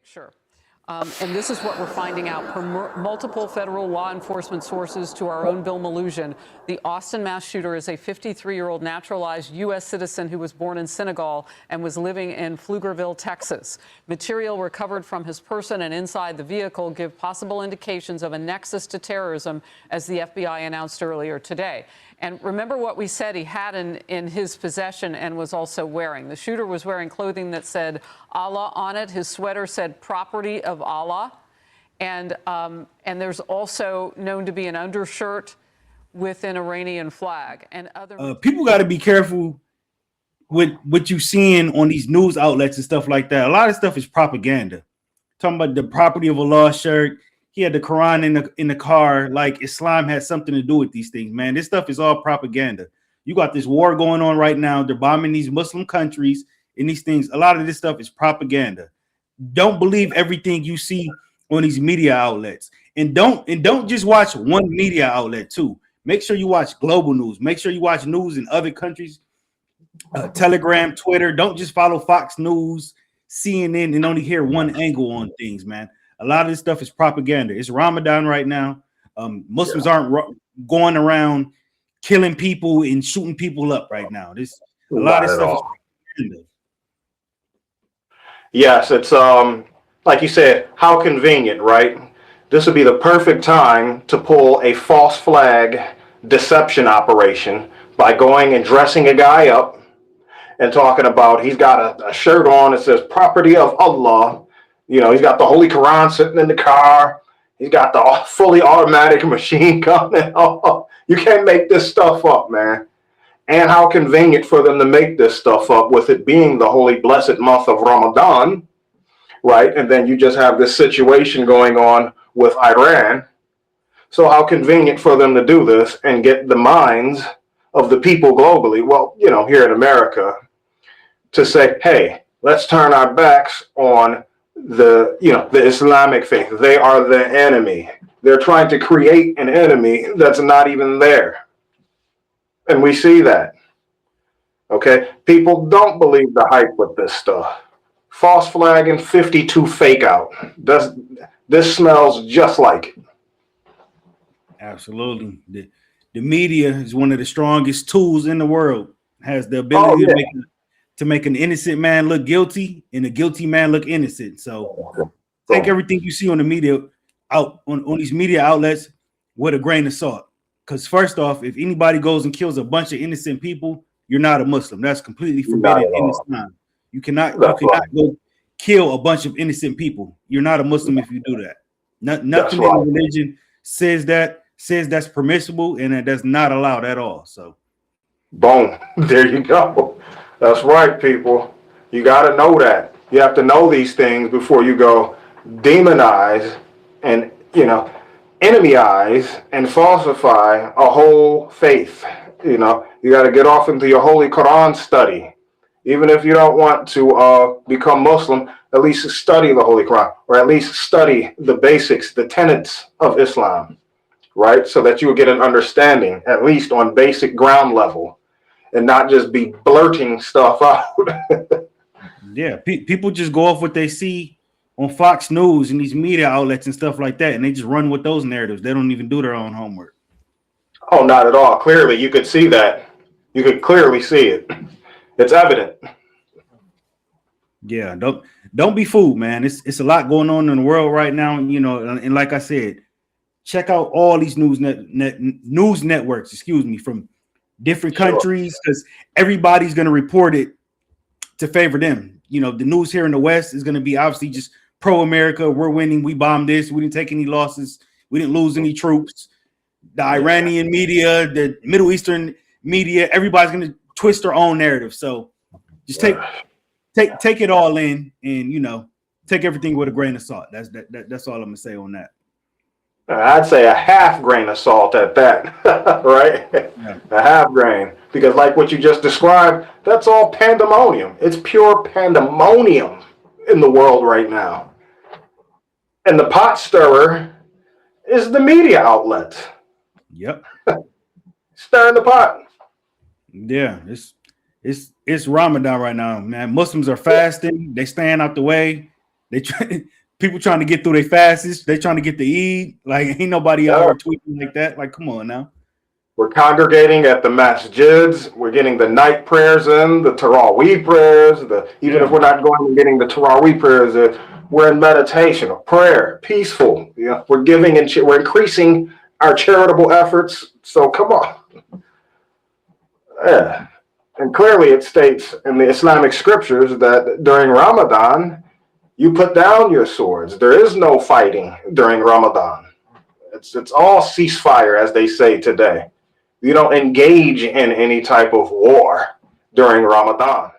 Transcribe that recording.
Sure. And this is what we're finding out from multiple federal law enforcement sources to our own Bill Melugin. The Austin mass shooter is a 53-year-old naturalized U.S. citizen who was born in Senegal and was living in Pflugerville, Texas. Material recovered from his person and inside the vehicle give possible indications of a nexus to terrorism, as the FBI announced earlier today. And remember what we said he had in his possession and was also wearing. The shooter was wearing clothing that said Allah on it. His sweater said property of Allah. And there's also known to be an undershirt with an Iranian flag and other. People got to be careful with what you're seeing on these news outlets and stuff like that. A lot of stuff is propaganda. Talking about the property of Allah shirt. He had the Quran in the car, like Islam had something to do with these things, man. This stuff is all propaganda. You got this war going on right now. They're bombing these Muslim countries and these things. A lot of this stuff is propaganda. Don't believe everything you see on these media outlets. And don't just watch one media outlet too. Make sure you watch global news. Make sure you watch news in other countries, Telegram, Twitter. Don't just follow Fox News, CNN, and only hear one angle on things, man. A lot of this stuff is propaganda. It's Ramadan right now. Muslims aren't going around killing people and shooting people up right now. A lot of stuff is propaganda. Yes, it's like you said, how convenient, right? This would be the perfect time to pull a false flag deception operation by going and dressing a guy up and talking about he's got a shirt on that says property of Allah. You know, he's got the Holy Quran sitting in the car. He's got the fully automatic machine gun. You can't make this stuff up, man. And how convenient for them to make this stuff up with it being the holy blessed month of Ramadan, right? And then you just have this situation going on with Iran. So how convenient for them to do this and get the minds of the people globally, well, you know, here in America, to say, hey, let's turn our backs on the Islamic faith. They are the enemy. They're trying to create an enemy that's not even there. And we see that. Okay, people don't believe the hype with this stuff. False flag and 52 fake out. This smells just like it. Absolutely. The media is one of the strongest tools in the world. Has the ability to make an innocent man look guilty and a guilty man look innocent. So take everything you see on the media out on these media outlets with a grain of salt. Because first off, if anybody goes and kills a bunch of innocent people, you're not a Muslim. That's completely forbidden in Islam. You cannot go kill a bunch of innocent people. You're not a Muslim if you do that. Nothing in the religion says that's permissible, and that's not allowed at all. So boom, there you go. That's right, people. You got to know that. You have to know these things before you go demonize and, enemyize and falsify a whole faith. You got to get off into your Holy Quran study. Even if you don't want to become Muslim, at least study the Holy Quran, or at least study the basics, the tenets of Islam, right? So that you will get an understanding, at least on basic ground level, and not just be blurting stuff out. Yeah, people just go off what they see on Fox News and these media outlets and stuff like that, and they just run with those narratives. They don't even do their own homework. Oh, not at all. Clearly, you could see that. You could clearly see it. It's evident. Yeah, don't be fooled, man. It's a lot going on in the world right now, and like I said, check out all these news networks, from different countries, because everybody's going to report it to favor them. The news here in the West is going to be obviously just pro-America. We're winning. We bombed this. We didn't take any losses. We didn't lose any troops. The Iranian media, the Middle Eastern media, everybody's going to twist their own narrative. So just take it all in, and take everything with a grain of salt. That's all I'm gonna say on that. I'd say a half grain of salt at that, right? Yeah. A half grain, because like what you just described, that's all pandemonium. It's pure pandemonium in the world right now. And the pot stirrer is the media outlet. Yep. Stirring the pot. Yeah, it's Ramadan right now, man. Muslims are fasting. They staying out the way. They try, people trying to get through their fastest. They trying to get the Eid. Like ain't nobody out here tweeting like that. Like come on now. We're congregating at the masjids. We're getting the night prayers in, the Taraweeh prayers. Even if we're not going and getting the Taraweeh prayers, we're in meditation, or prayer, peaceful. Yeah, we're giving and we're increasing our charitable efforts. So come on. Yeah. And clearly it states in the Islamic scriptures that during Ramadan, you put down your swords. There is no fighting during Ramadan. It's all ceasefire, as they say today. You don't engage in any type of war during Ramadan.